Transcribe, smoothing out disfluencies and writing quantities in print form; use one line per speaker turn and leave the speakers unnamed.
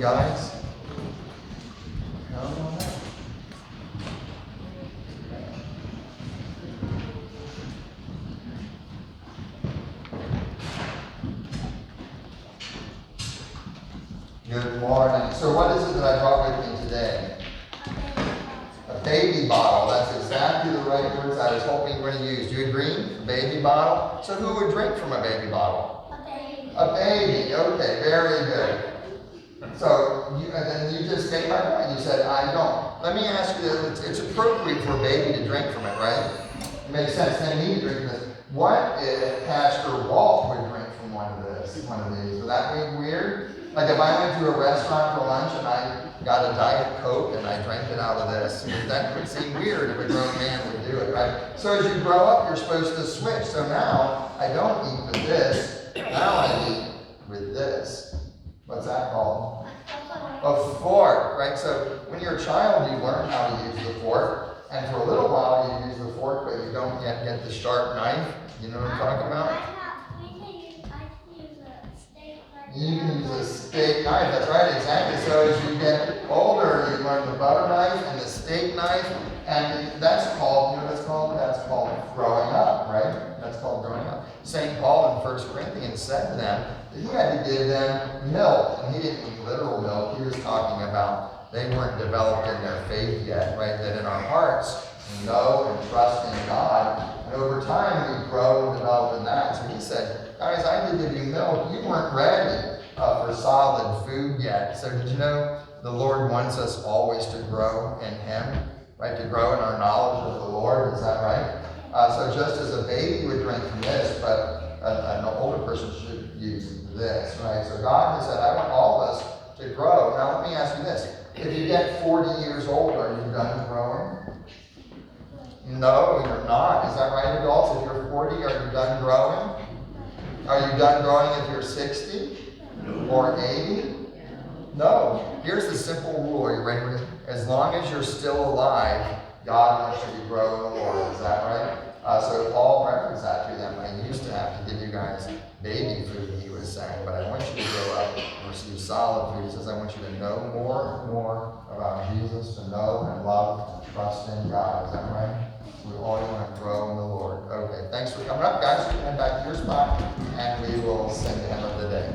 guys? Come on up. Good morning. So what is it that I brought with me today? A baby bottle. That's exactly the right words I was hoping you were going to use. Do you agree? A baby bottle? So who would drink from a baby bottle?
A baby.
A baby. Okay, very good. So and then you just made my point. You said, I don't. Let me ask you this. It's appropriate for a baby to drink from it, right? It makes sense. They need to drink from this. What if Pastor Walt would drink from one of these? Would that be weird? Like if I went to a restaurant for lunch and I got a Diet Coke and I drank it out of this, that would seem weird if a grown man would do it, right? So as you grow up, you're supposed to switch. So now I don't eat with this. Now I eat with this. What's that called? A fork, right? So when you're a child, you learn how to use the fork. And for a little while, you use the fork, but you don't yet get the sharp knife. You know what I'm talking about? You can use a steak knife, that's right, exactly. So as you get older, you learn the butter knife and the steak knife, and that's called, you know what it's called? That's called growing up, right? That's called growing up. St. Paul in 1 Corinthians said to them that he had to give them milk, and he didn't mean literal milk. He was talking about they weren't developed in their faith yet, right? That in our hearts, we know and trust in God, and over time we grow and develop in that. So he said, guys, I did give you milk. You weren't ready for solid food yet. So did you know the Lord wants us always to grow in Him, right? To grow in our knowledge of the Lord. Is that right? So just as a baby would drink from this, but an older person should use this, right? So God has said, I want all of us to grow. Now let me ask you this. If you get 40 years old, are you done growing? No, you're not. Is that right, adults? If you're 40, are you done growing? Are you done growing if you're 60 or 80? No. Here's the simple rule. Are you ready for this? As long as you're still alive, God wants you to grow in the Lord. Is that right? So Paul referenced that to them. I used to have to give you guys baby food, he was saying, but I want you to grow up and receive solid food. He says, I want you to know more and more about Jesus, to know and love and trust in God. Is that right? We always want to grow in the Lord. Okay, thanks for coming up, guys. You can head back to your spot, and we will sing the hymn of the day.